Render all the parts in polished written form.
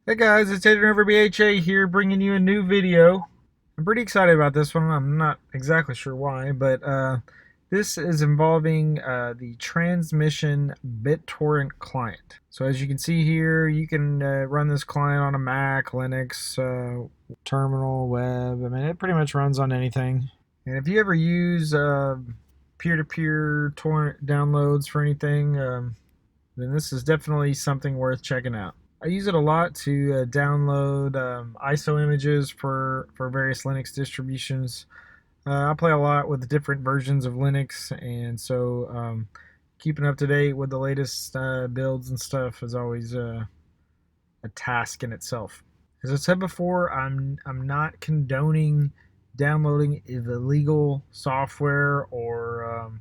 Hey guys, it's Editor over BHA here bringing you a new video. I'm pretty excited about this one. I'm not exactly sure why, but this is involving the transmission BitTorrent client. So as you can see here, you can run this client on a Mac, Linux, terminal, web. I mean, it pretty much runs on anything. And if you ever use peer-to-peer torrent downloads for anything, then this is definitely something worth checking out. I use it a lot to download ISO images for various Linux distributions. I play a lot with the different versions of Linux, and so keeping up to date with the latest builds and stuff is always a task in itself. As I said before, I'm not condoning downloading illegal software or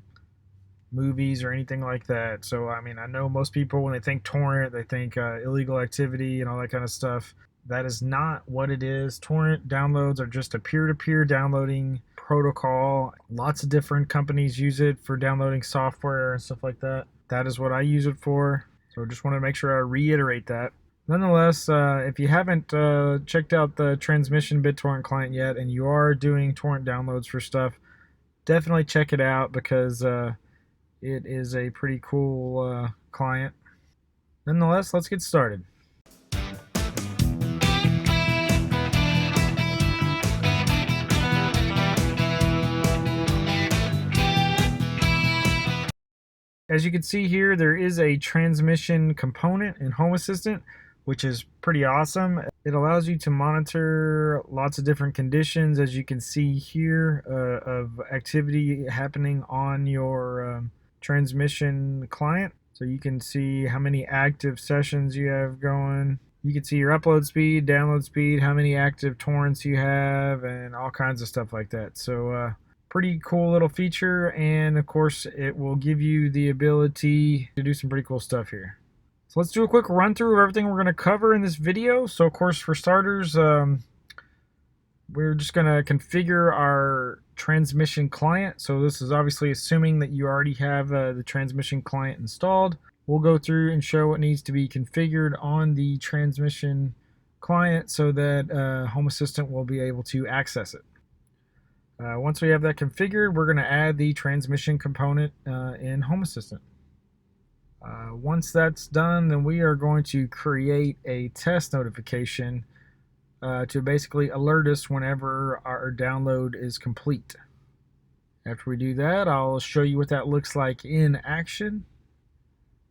movies or anything like that. So, I mean, I know most people, when they think torrent, they think illegal activity and all that kind of stuff. That is not what it is. Torrent downloads are just a peer-to-peer downloading protocol. Lots of different companies use it for downloading software and stuff like that. That is what I use it for. So just want to make sure I reiterate that. Nonetheless, if you haven't checked out the Transmission BitTorrent client yet and you are doing torrent downloads for stuff, definitely check it out because it is a pretty cool client. Nonetheless, let's get started. As you can see here, there is a transmission component in Home Assistant, which is pretty awesome. It allows you to monitor lots of different conditions, as you can see here, of activity happening on your transmission client. So you can see how many active sessions you have going. You can see your upload speed, download speed, how many active torrents you have, and all kinds of stuff like that. So pretty cool little feature, and of course it will give you the ability to do some pretty cool stuff here. So let's do a quick run through of everything we're going to cover in this video. So of course, for starters, we're just going to configure our transmission client. So this is obviously assuming that you already have the transmission client installed. We'll go through and show what needs to be configured on the transmission client so that Home Assistant will be able to access it. Once we have that configured, we're going to add the transmission component in Home Assistant. Once that's done, then we are going to create a test notification to basically alert us whenever our download is complete. After we do that, I'll show you what that looks like in action.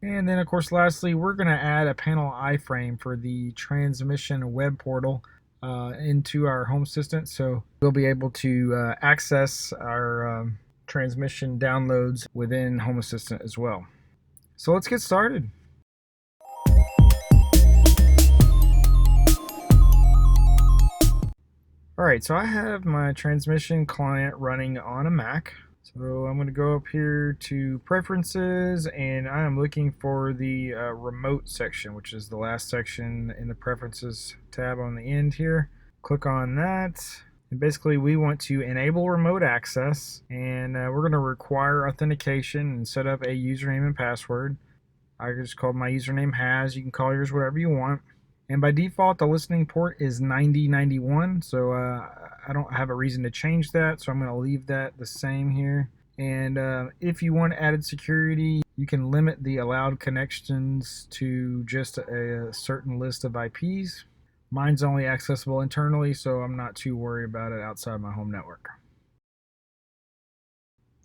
And then, of course, lastly, we're going to add a panel iframe for the transmission web portal into our Home Assistant, so we'll be able to access our transmission downloads within Home Assistant as well. So let's get started. Alright, so I have my transmission client running on a Mac. So I'm going to go up here to Preferences, and I am looking for the Remote section, which is the last section in the Preferences tab on the end here. Click on that, and basically we want to enable remote access, and we're going to require authentication and set up a username and password. I just called my username Has. You can call yours whatever you want. And by default, the listening port is 9091, so I don't have a reason to change that, so I'm going to leave that the same here. And if you want added security, you can limit the allowed connections to just a certain list of IPs. Mine's only accessible internally, so I'm not too worried about it outside my home network.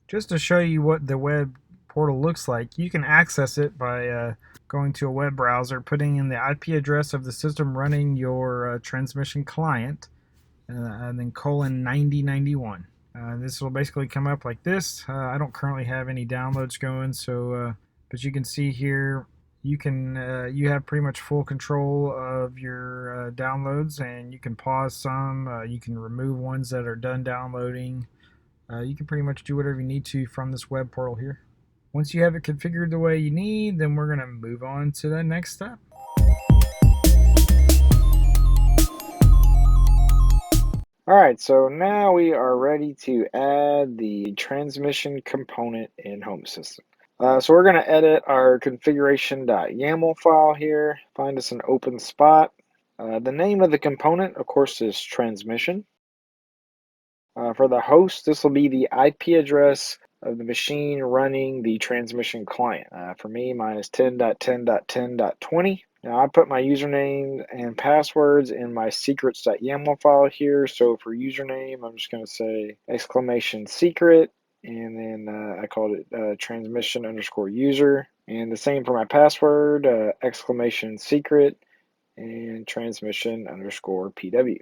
Just to show you what the web portal looks like, you can access it by going to a web browser, putting in the IP address of the system running your transmission client, and then :9091. This will basically come up like this. I don't currently have any downloads going, so but you can see here you have pretty much full control of your downloads, and you can pause some, you can remove ones that are done downloading. You can pretty much do whatever you need to from this web portal here. Once you have it configured the way you need, then we're going to move on to the next step. Alright, so now we are ready to add the transmission component in Home Assistant. So we're going to edit our configuration.yaml file here, find us an open spot, The name of the component, of course, is transmission. For the host, this will be the IP address of the machine running the transmission client. For me, mine is 10.10.10.20. Now I put my username and passwords in my secrets.yaml file here. So for username, I'm just going to say exclamation secret, and then I called it transmission underscore user. And the same for my password, exclamation secret and transmission underscore PW.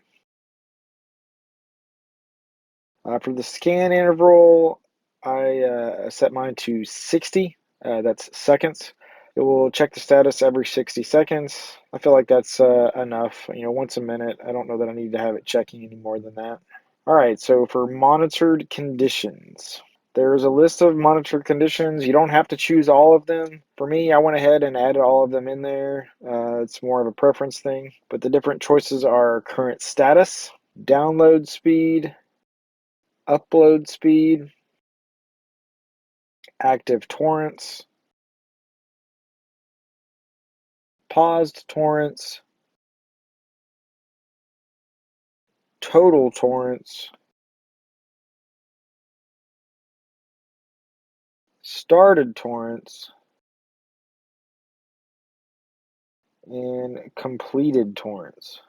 For the scan interval, I set mine to 60. That's seconds. It will check the status every 60 seconds. I feel like that's enough. Once a minute. I don't know that I need to have it checking any more than that. All right, so for monitored conditions, there's a list of monitored conditions. You don't have to choose all of them. For me, I went ahead and added all of them in there. It's more of a preference thing, but the different choices are current status, download speed, upload speed, active torrents, paused torrents, total torrents, started torrents, and completed torrents.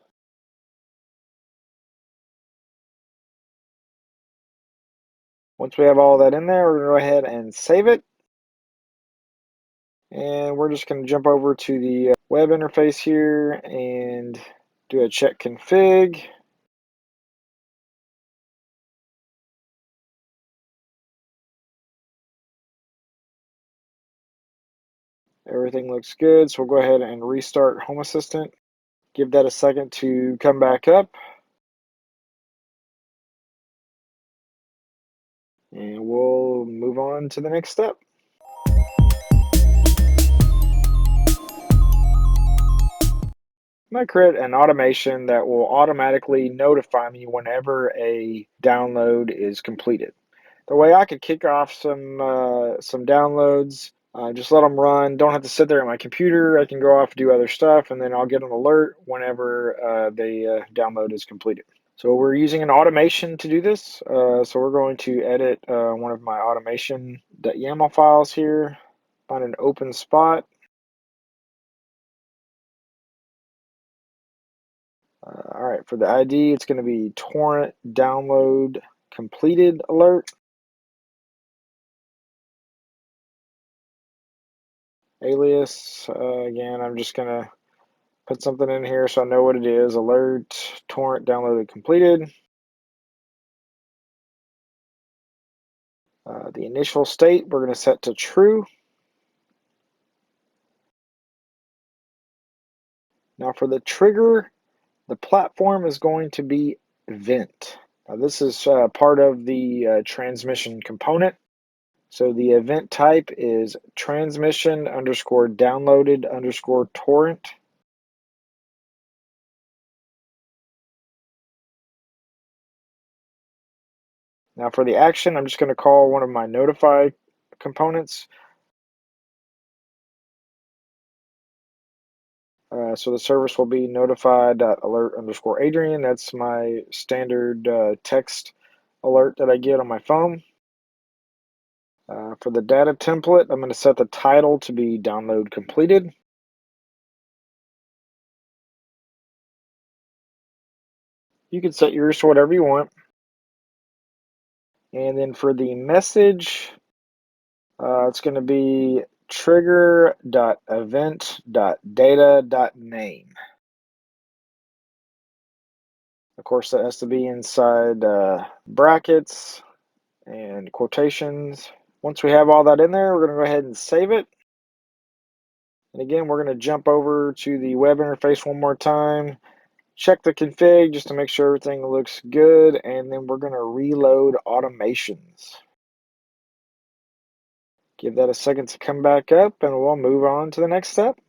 Once we have all that in there, we're going to go ahead and save it. And we're just going to jump over to the web interface here and do a check config. Everything looks good, so we'll go ahead and restart Home Assistant. Give that a second to come back up. And we'll move on to the next step. I'm going to create an automation that will automatically notify me whenever a download is completed. The way I could kick off some downloads, just let them run. Don't have to sit there at my computer. I can go off and do other stuff, and then I'll get an alert whenever the download is completed. So we're using an automation to do this. So we're going to edit one of my automation.yaml files here, find an open spot. All right, for the ID, it's going to be torrent download completed alert. Alias, again, I'm just going to put something in here so I know what it is. Alert, torrent downloaded completed. The initial state, we're going to set to true. Now for the trigger, the platform is going to be event. Now this is part of the transmission component. So the event type is transmission underscore downloaded underscore torrent. Now for the action, I'm just going to call one of my notify components. So the service will be notify.alert underscore Adrian. That's my standard text alert that I get on my phone. For the data template, I'm going to set the title to be download completed. You can set yours to whatever you want. And then for the message, it's going to be trigger.event.data.name. Of course, that has to be inside brackets and quotations. Once we have all that in there, we're going to go ahead and save it. And again, we're going to jump over to the web interface one more time, check the config just to make sure everything looks good, and then we're going to reload automations. Give that a second to come back up, and we'll move on to the next step.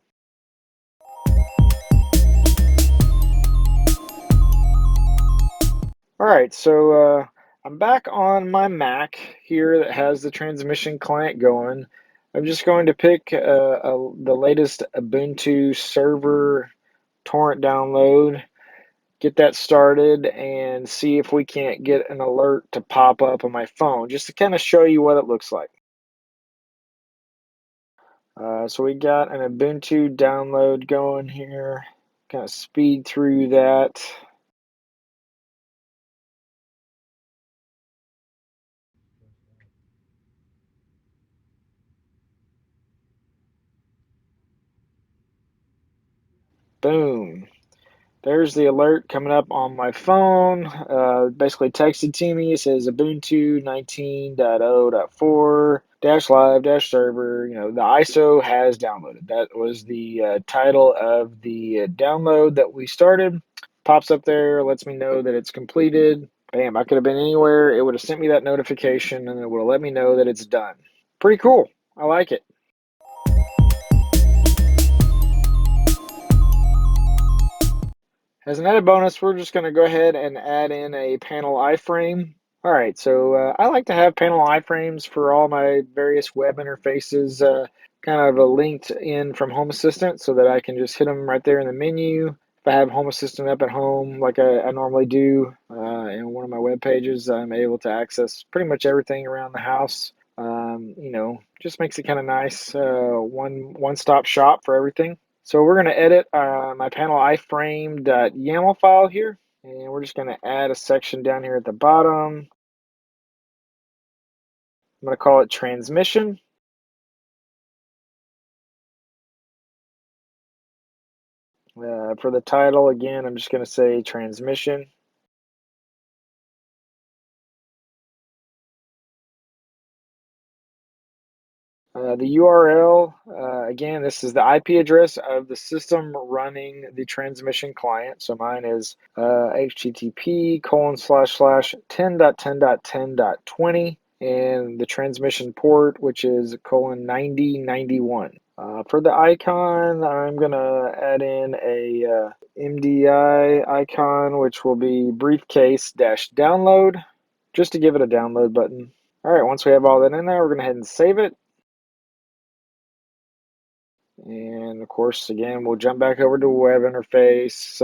All right, so I'm back on my Mac here that has the transmission client going. I'm just going to pick the latest Ubuntu server torrent download, get that started, and see if we can't get an alert to pop up on my phone, just to kind of show you what it looks like. So we got an Ubuntu download going here. Kind of speed through that. Boom. There's the alert coming up on my phone. Basically texted to me. It says Ubuntu 19.0.4 live server. You know, the ISO has downloaded. That was the title of the download that we started. Pops up there, lets me know that it's completed. Bam, I could have been anywhere. It would have sent me that notification and it would have let me know that it's done. Pretty cool. I like it. As an added bonus, we're just going to go ahead and add in a panel iframe. All right, so I like to have panel iframes for all my various web interfaces kind of linked in from Home Assistant so that I can just hit them right there in the menu. If I have Home Assistant up at home like I normally do in one of my web pages, I'm able to access pretty much everything around the house. You know, just makes it kind of nice, one-stop shop for everything. So we're going to edit my panel iframe.yaml file here, and we're just going to add a section down here at the bottom. I'm going to call it transmission. For the title, again, I'm just going to say transmission. The URL, again, this is the IP address of the system running the transmission client. So mine is http://10.10.10.20 and the transmission port, which is :9091. For the icon, I'm going to add in a MDI icon, which will be briefcase-download, just to give it a download button. All right, once we have all that in there, we're going to head and save it. And of course, again, we'll jump back over to web interface,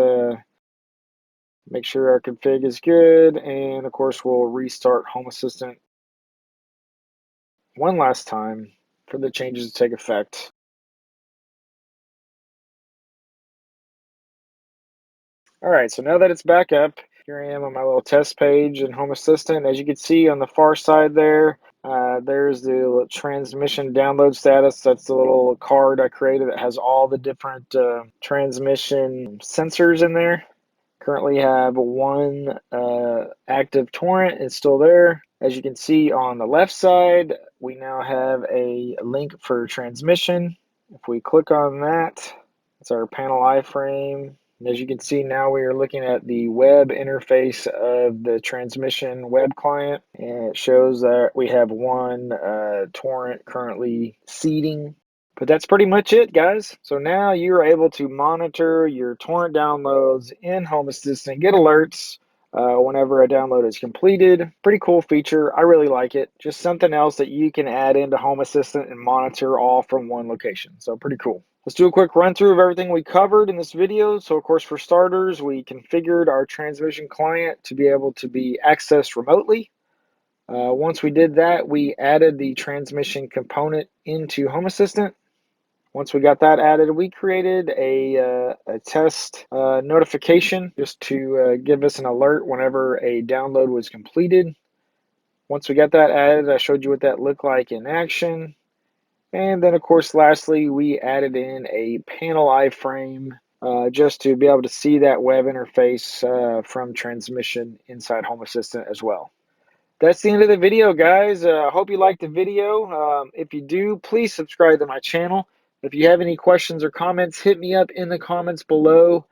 make sure our config is good, and of course, we'll restart Home Assistant one last time for the changes to take effect. All right, so now that it's back up, here I am on my little test page in Home Assistant. As you can see on the far side there, there's the transmission download status. That's the little card I created that has all the different transmission sensors in there. Currently have one active torrent. It's still there. As you can see on the left side, we now have a link for transmission. If we click on that, it's our panel iframe. And as you can see, now we are looking at the web interface of the transmission web client, and it shows that we have one torrent currently seeding. But that's pretty much it, guys. So now you're able to monitor your torrent downloads in Home Assistant, get alerts whenever a download is completed. Pretty cool feature. I really like it. Just something else that you can add into Home Assistant and monitor all from one location. So pretty cool. Let's do a quick run through of everything we covered in this video. So of course, for starters, we configured our transmission client to be able to be accessed remotely. Once we did that, we added the transmission component into Home Assistant. Once we got that added, we created a test notification just to give us an alert whenever a download was completed. Once we got that added, I showed you what that looked like in action. And then, of course, lastly, we added in a panel iframe just to be able to see that web interface from transmission inside Home Assistant as well. That's the end of the video, guys. I hope you liked the video. If you do, please subscribe to my channel. If you have any questions or comments, hit me up in the comments below.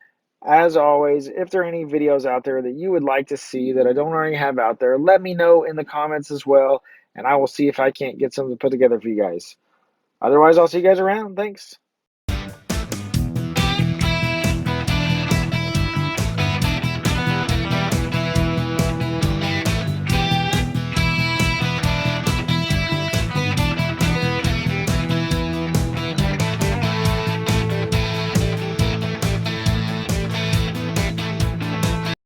As always, if there are any videos out there that you would like to see that I don't already have out there, let me know in the comments as well, and I will see if I can't get something put together for you guys. Otherwise, I'll see you guys around. Thanks.